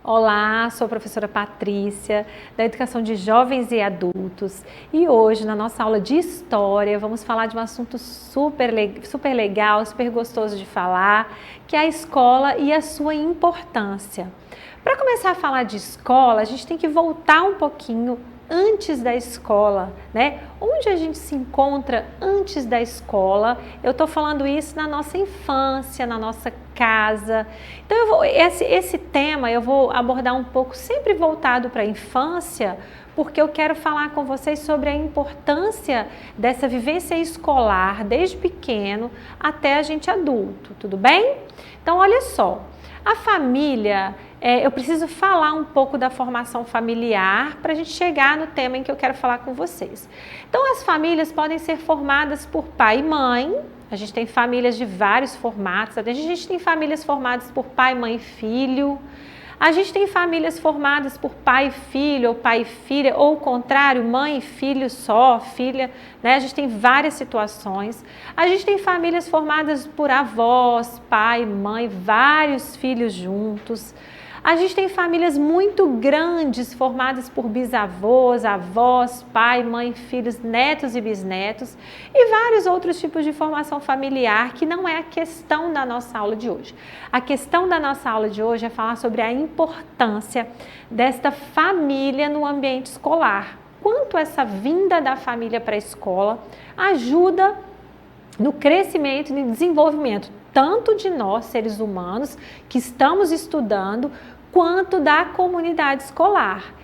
Olá, sou a professora Patrícia, da Educação de Jovens e Adultos, e hoje, na nossa aula de História, vamos falar de um assunto super legal, super gostoso de falar, que é a escola e a sua importância. Para começar a falar de escola, a gente tem que voltar um pouquinho antes da escola, né? Onde a gente se encontra antes da escola? Eu estou falando isso na nossa infância, na nossa casa. Então, esse tema eu vou abordar um pouco sempre voltado para a infância, porque eu quero falar com vocês sobre a importância dessa vivência escolar, desde pequeno até a gente adulto, tudo bem? Então, olha só, a família... eu preciso falar um pouco da formação familiar para a gente chegar no tema em que eu quero falar com vocês. Então, as famílias podem ser formadas por pai e mãe. A gente tem famílias de vários formatos. A gente tem famílias formadas por pai, mãe e filho. A gente tem famílias formadas por pai e filho, ou pai e filha, ou o contrário, mãe e filho só, filha, né? A gente tem várias situações. A gente tem famílias formadas por avós, pai, mãe, vários filhos juntos. A gente tem famílias muito grandes, formadas por bisavós, avós, pai, mãe, filhos, netos e bisnetos, e vários outros tipos de formação familiar, que não é a questão da nossa aula de hoje. A questão da nossa aula de hoje é falar sobre a importância desta família no ambiente escolar. Quanto essa vinda da família para a escola ajuda no crescimento e no desenvolvimento, tanto de nós, seres humanos, que estamos estudando, quanto da comunidade escolar,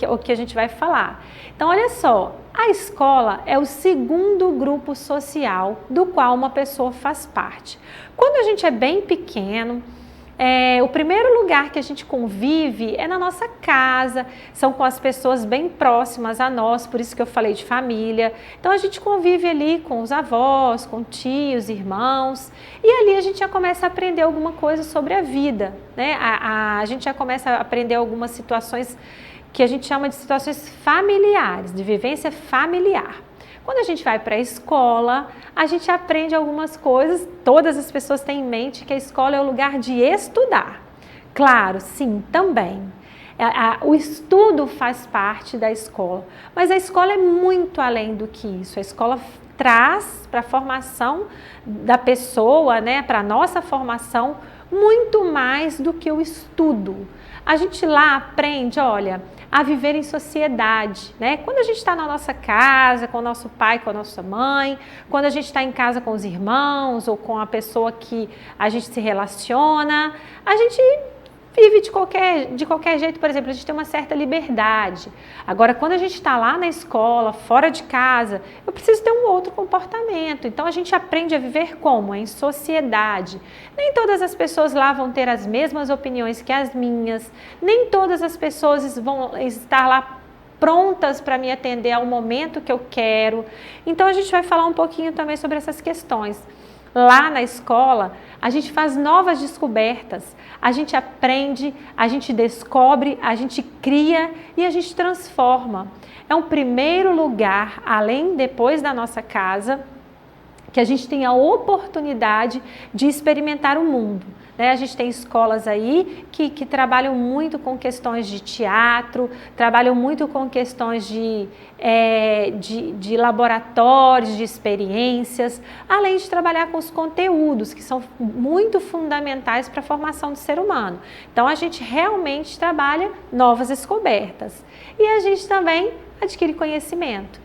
o que a gente vai falar. Então, olha só, a escola é o segundo grupo social do qual uma pessoa faz parte. Quando a gente é bem pequeno, o primeiro lugar que a gente convive é na nossa casa, são com as pessoas bem próximas a nós, por isso que eu falei de família. Então a gente convive ali com os avós, com tios, irmãos, e ali a gente já começa a aprender alguma coisa sobre a vida, né? A gente já começa a aprender algumas situações que a gente chama de situações familiares, de vivência familiar. Quando a gente vai para a escola, a gente aprende algumas coisas, todas as pessoas têm em mente que a escola é o lugar de estudar. Claro, sim, também. O estudo faz parte da escola, mas a escola é muito além do que isso. A escola traz para a formação da pessoa, né, para a nossa formação, muito mais do que o estudo. A gente lá aprende, olha, a viver em sociedade, né? Quando a gente está na nossa casa, com o nosso pai, com a nossa mãe, quando a gente está em casa com os irmãos ou com a pessoa que a gente se relaciona, a gente vive de qualquer jeito, por exemplo, a gente tem uma certa liberdade. Agora, quando a gente está lá na escola, fora de casa, eu preciso ter um outro comportamento. Então, a gente aprende a viver como? Em sociedade. Nem todas as pessoas lá vão ter as mesmas opiniões que as minhas, nem todas as pessoas vão estar lá prontas para me atender ao momento que eu quero. Então, a gente vai falar um pouquinho também sobre essas questões. Lá na escola, a gente faz novas descobertas, a gente aprende, a gente descobre, a gente cria e a gente transforma. É um primeiro lugar, depois da nossa casa, que a gente tem a oportunidade de experimentar o mundo. A gente tem escolas aí que trabalham muito com questões de teatro, trabalham muito com questões de laboratórios, de experiências, além de trabalhar com os conteúdos, que são muito fundamentais para a formação do ser humano. Então, a gente realmente trabalha novas descobertas. E a gente também adquire conhecimento.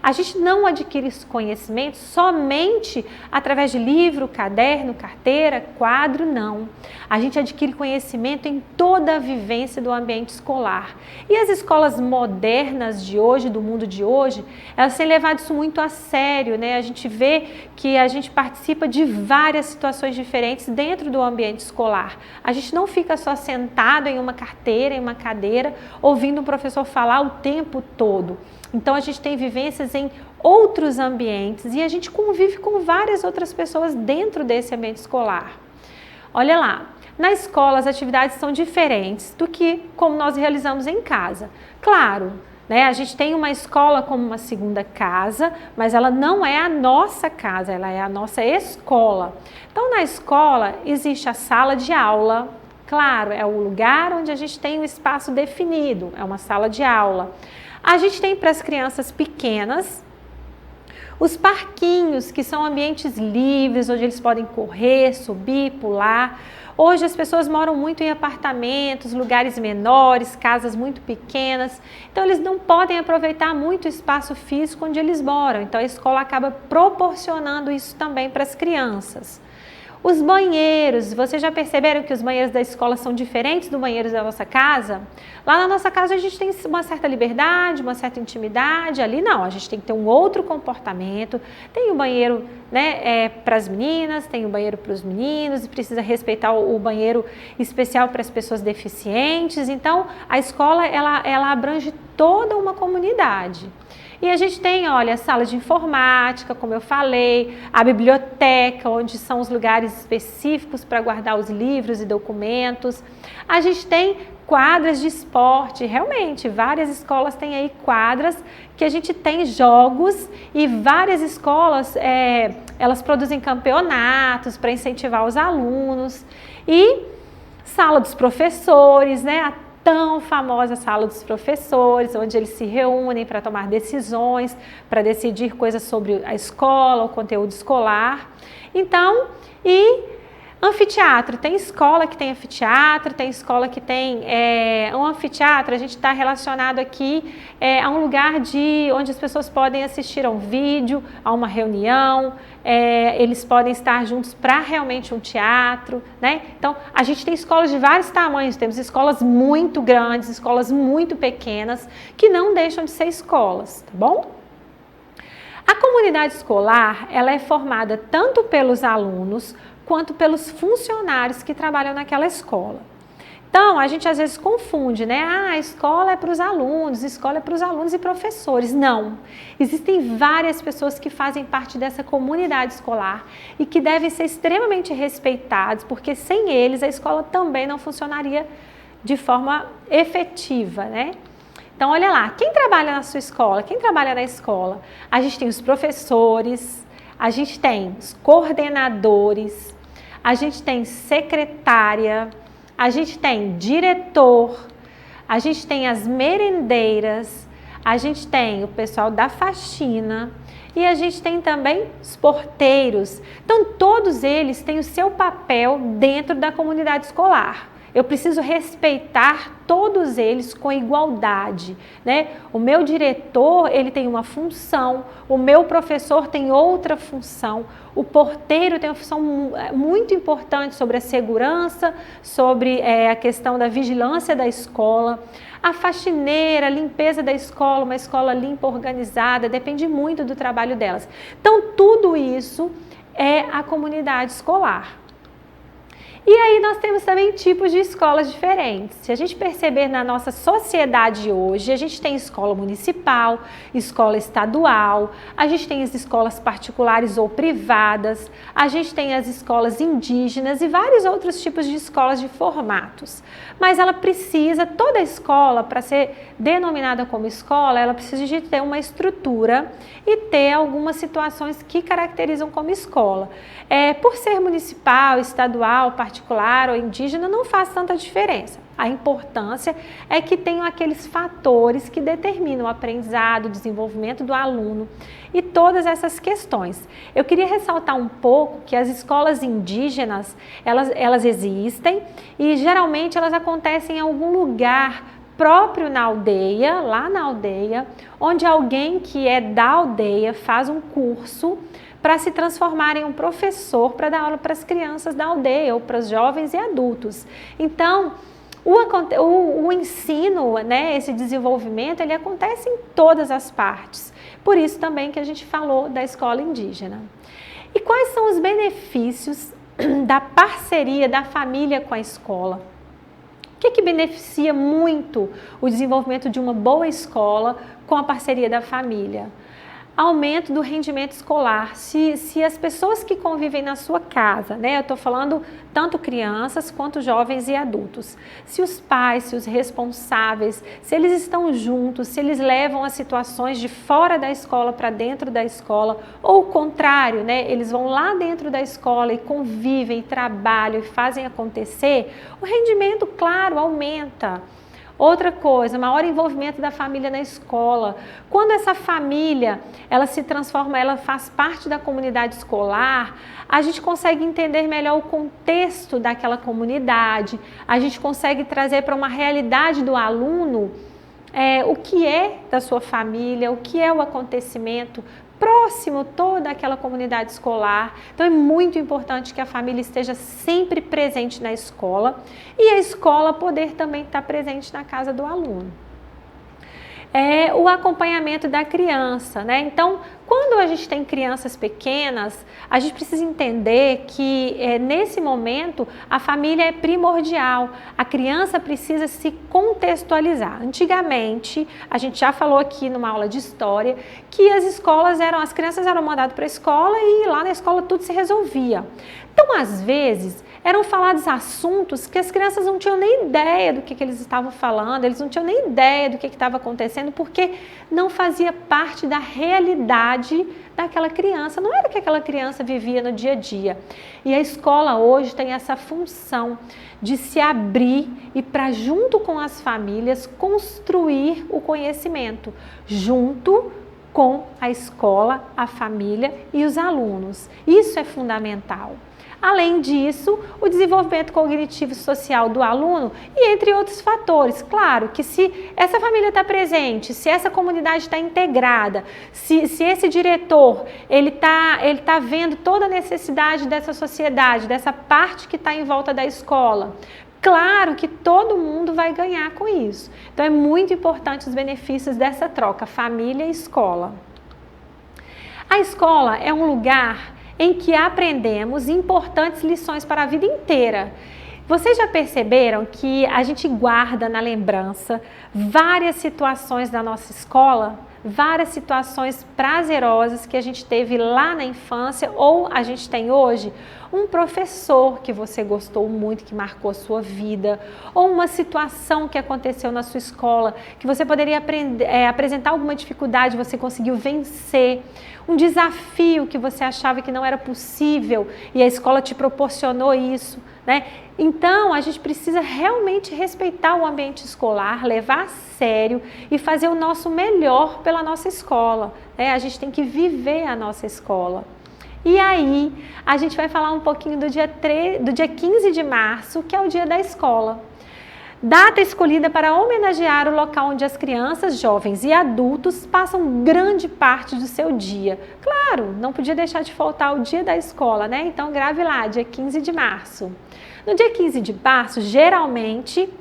A gente não adquire esse conhecimento somente através de livro, caderno, carteira, quadro, não. A gente adquire conhecimento em toda a vivência do ambiente escolar. E as escolas modernas de hoje, do mundo de hoje, elas têm levado isso muito a sério, A gente vê que a gente participa de várias situações diferentes dentro do ambiente escolar. A gente não fica só sentado em uma carteira, em uma cadeira, ouvindo o professor falar o tempo todo. Então, a gente tem vivências em outros ambientes e a gente convive com várias outras pessoas dentro desse ambiente escolar. Olha lá, na escola as atividades são diferentes do que como nós realizamos em casa. Claro, a gente tem uma escola como uma segunda casa, mas ela não é a nossa casa, ela é a nossa escola. Então, na escola existe a sala de aula, Claro, é o lugar onde a gente tem um espaço definido, é uma sala de aula. A gente tem para as crianças pequenas os parquinhos, que são ambientes livres, onde eles podem correr, subir, pular. Hoje as pessoas moram muito em apartamentos, lugares menores, casas muito pequenas, então eles não podem aproveitar muito o espaço físico onde eles moram, então a escola acaba proporcionando isso também para as crianças. Os banheiros, vocês já perceberam que os banheiros da escola são diferentes do banheiro da nossa casa? Lá na nossa casa a gente tem uma certa liberdade, uma certa intimidade, ali não, a gente tem que ter um outro comportamento, tem o banheiro, né, para as meninas, tem o banheiro para os meninos, e precisa respeitar o banheiro especial para as pessoas deficientes, então a escola ela abrange toda uma comunidade. E a gente tem, olha, a sala de informática, como eu falei, a biblioteca, onde são os lugares específicos para guardar os livros e documentos. A gente tem quadras de esporte, realmente, várias escolas têm aí quadras que a gente tem jogos e várias escolas, elas produzem campeonatos para incentivar os alunos. E sala dos professores, né? Tão famosa sala dos professores, onde eles se reúnem para tomar decisões, para decidir coisas sobre a escola, o conteúdo escolar. Então, anfiteatro, tem escola que tem anfiteatro, tem escola que tem um anfiteatro, a gente está relacionado aqui a um lugar onde as pessoas podem assistir a um vídeo, a uma reunião, eles podem estar juntos para realmente um teatro, né? Então, a gente tem escolas de vários tamanhos, temos escolas muito grandes, escolas muito pequenas, que não deixam de ser escolas, tá bom? A comunidade escolar, ela é formada tanto pelos alunos, quanto pelos funcionários que trabalham naquela escola. Então, a gente às vezes confunde, né? A escola é para os alunos, escola é para os alunos e professores. Não. Existem várias pessoas que fazem parte dessa comunidade escolar e que devem ser extremamente respeitados, porque sem eles a escola também não funcionaria de forma efetiva, né? Então, olha lá, quem trabalha na sua escola? Quem trabalha na escola? A gente tem os professores, a gente tem os coordenadores, a gente tem secretária, a gente tem diretor, a gente tem as merendeiras, a gente tem o pessoal da faxina e a gente tem também os porteiros. Então, todos eles têm o seu papel dentro da comunidade escolar. Eu preciso respeitar todos eles com igualdade, né? O meu diretor, ele tem uma função, o meu professor tem outra função, o porteiro tem uma função muito importante sobre a segurança, sobre a questão da vigilância da escola, a faxineira, a limpeza da escola, uma escola limpa, organizada, depende muito do trabalho delas. Então, tudo isso é a comunidade escolar. E aí nós temos também tipos de escolas diferentes. Se a gente perceber na nossa sociedade hoje, a gente tem escola municipal, escola estadual, a gente tem as escolas particulares ou privadas, a gente tem as escolas indígenas e vários outros tipos de escolas de formatos. Mas ela precisa, toda escola, para ser denominada como escola, ela precisa de ter uma estrutura e ter algumas situações que caracterizam como escola. Por ser municipal, estadual, particular ou indígena, não faz tanta diferença. A importância é que tenham aqueles fatores que determinam o aprendizado, o desenvolvimento do aluno e todas essas questões. Eu queria ressaltar um pouco que as escolas indígenas, elas existem e geralmente elas acontecem em algum lugar próprio na aldeia, lá na aldeia, onde alguém que é da aldeia faz um curso para se transformar em um professor para dar aula para as crianças da aldeia ou para os jovens e adultos. Então, o ensino, né, esse desenvolvimento, ele acontece em todas as partes. Por isso também que a gente falou da escola indígena. E quais são os benefícios da parceria da família com a escola? O que beneficia muito o desenvolvimento de uma boa escola com a parceria da família? aumento do rendimento escolar. Se as pessoas que convivem na sua casa, né, eu estou falando tanto crianças quanto jovens e adultos, se os pais, se os responsáveis, se eles estão juntos, se eles levam as situações de fora da escola para dentro da escola, ou o contrário, né, eles vão lá dentro da escola e convivem, trabalham e fazem acontecer, o rendimento, claro, aumenta. Outra coisa, maior envolvimento da família na escola. Quando essa família, ela se transforma, ela faz parte da comunidade escolar, a gente consegue entender melhor o contexto daquela comunidade, a gente consegue trazer para uma realidade do aluno o que é da sua família, o que é o acontecimento próximo toda aquela comunidade escolar. Então é muito importante que a família esteja sempre presente na escola e a escola poder também estar presente na casa do aluno. O acompanhamento da criança, né? Então, quando a gente tem crianças pequenas, a gente precisa entender que nesse momento a família é primordial, a criança precisa se contextualizar. Antigamente, a gente já falou aqui numa aula de história, que as crianças eram mandadas para a escola e lá na escola tudo se resolvia. Então, às vezes, eram falados assuntos que as crianças não tinham nem ideia do que eles estavam falando, eles não tinham nem ideia do que estava acontecendo, porque não fazia parte da realidade daquela criança, não era o que aquela criança vivia no dia a dia. E a escola hoje tem essa função de se abrir e para junto com as famílias construir o conhecimento, junto com a escola, a família e os alunos. Isso é fundamental. Além disso, o desenvolvimento cognitivo e social do aluno e entre outros fatores. Claro que se essa família está presente, se essa comunidade está integrada, se esse diretor ele tá vendo toda a necessidade dessa sociedade, dessa parte que está em volta da escola, claro que todo mundo vai ganhar com isso. Então é muito importante os benefícios dessa troca, família e escola. A escola é um lugar em que aprendemos importantes lições para a vida inteira. Vocês já perceberam que a gente guarda na lembrança várias situações da nossa escola? Várias situações prazerosas que a gente teve lá na infância ou a gente tem hoje? Um professor que você gostou muito, que marcou a sua vida, ou uma situação que aconteceu na sua escola, que você poderia apresentar alguma dificuldade, você conseguiu vencer, um desafio que você achava que não era possível e a escola te proporcionou isso, né? Então, a gente precisa realmente respeitar o ambiente escolar, levar a sério e fazer o nosso melhor pela nossa escola, né? A gente tem que viver a nossa escola. E aí, a gente vai falar um pouquinho do dia 15 de março, que é o dia da escola. Data escolhida para homenagear o local onde as crianças, jovens e adultos passam grande parte do seu dia. Claro, não podia deixar de faltar o dia da escola, né? Então, grave lá, dia 15 de março. No dia 15 de março, geralmente,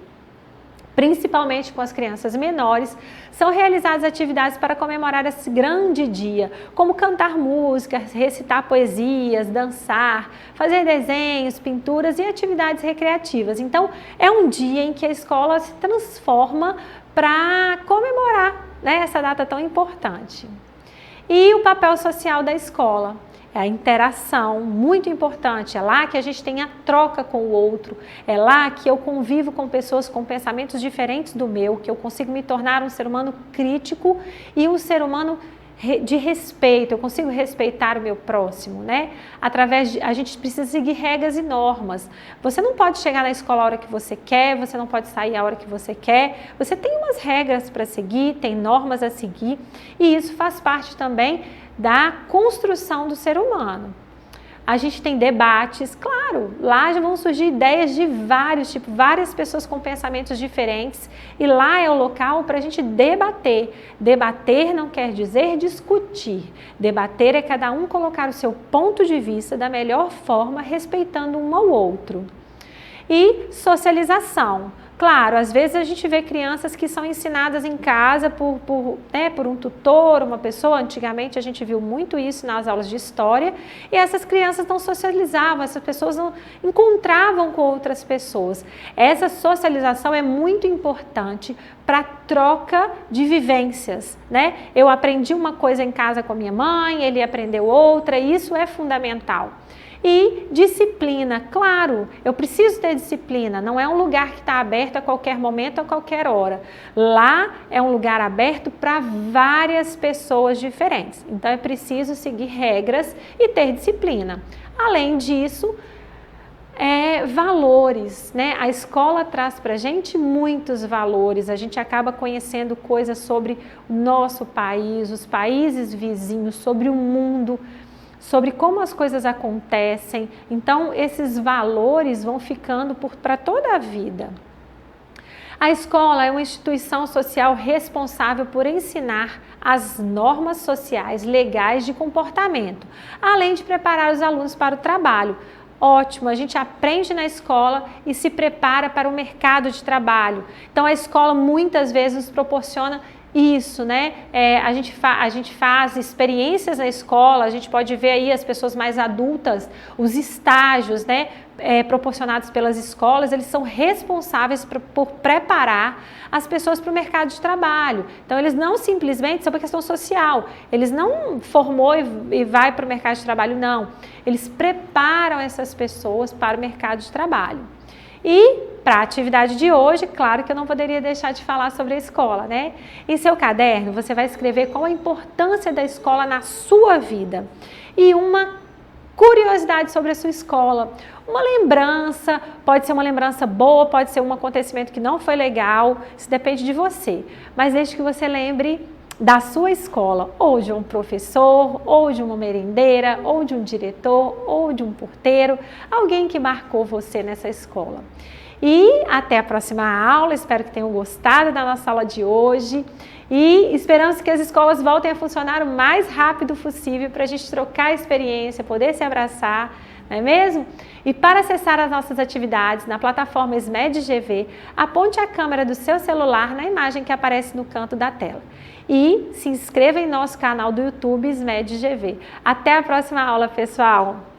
principalmente com as crianças menores, são realizadas atividades para comemorar esse grande dia, como cantar músicas, recitar poesias, dançar, fazer desenhos, pinturas e atividades recreativas. Então, é um dia em que a escola se transforma para comemorar, né, essa data tão importante. E o papel social da escola? É a interação, muito importante, é lá que a gente tem a troca com o outro, é lá que eu convivo com pessoas com pensamentos diferentes do meu, que eu consigo me tornar um ser humano crítico e um ser humano de respeito, eu consigo respeitar o meu próximo, né? A gente precisa seguir regras e normas. Você não pode chegar na escola a hora que você quer, você não pode sair a hora que você quer, você tem umas regras para seguir, tem normas a seguir e isso faz parte também da construção do ser humano. A gente tem debates, claro, lá já vão surgir ideias de vários tipos, várias pessoas com pensamentos diferentes e lá é o local para a gente debater. Debater não quer dizer discutir, debater é cada um colocar o seu ponto de vista da melhor forma, respeitando um ao outro. E socialização. Claro, às vezes a gente vê crianças que são ensinadas em casa por um tutor, uma pessoa. Antigamente a gente viu muito isso nas aulas de história, e essas crianças não socializavam, essas pessoas não encontravam com outras pessoas. Essa socialização é muito importante para troca de vivências, né? Eu aprendi uma coisa em casa com a minha mãe, ele aprendeu outra, e isso é fundamental. E disciplina, claro, eu preciso ter disciplina, não é um lugar que está aberto a qualquer momento, a qualquer hora. Lá é um lugar aberto para várias pessoas diferentes, então é preciso seguir regras e ter disciplina. Além disso, valores, né? A escola traz para a gente muitos valores, a gente acaba conhecendo coisas sobre o nosso país, os países vizinhos, sobre o mundo, sobre como as coisas acontecem. Então, esses valores vão ficando para toda a vida. A escola é uma instituição social responsável por ensinar as normas sociais, legais de comportamento, além de preparar os alunos para o trabalho. Ótimo, a gente aprende na escola e se prepara para o mercado de trabalho. Então, a escola muitas vezes nos proporciona isso, né? A gente faz experiências na escola, a gente pode ver aí as pessoas mais adultas, os estágios, né? Proporcionados pelas escolas, eles são responsáveis por preparar as pessoas para o mercado de trabalho. Então, eles não simplesmente, sobre a questão social, eles não formou e vai para o mercado de trabalho, não. Eles preparam essas pessoas para o mercado de trabalho. E para a atividade de hoje, claro que eu não poderia deixar de falar sobre a escola, né? Em seu caderno, você vai escrever qual a importância da escola na sua vida e uma curiosidade sobre a sua escola. Uma lembrança, pode ser uma lembrança boa, pode ser um acontecimento que não foi legal, isso depende de você. Mas desde que você lembre da sua escola, ou de um professor, ou de uma merendeira, ou de um diretor, ou de um porteiro, alguém que marcou você nessa escola. E até a próxima aula, espero que tenham gostado da nossa aula de hoje e esperamos que as escolas voltem a funcionar o mais rápido possível para a gente trocar experiência, poder se abraçar, não é mesmo? E para acessar as nossas atividades na plataforma SMED GV, aponte a câmera do seu celular na imagem que aparece no canto da tela. E se inscreva em nosso canal do YouTube SMED GV. Até a próxima aula, pessoal!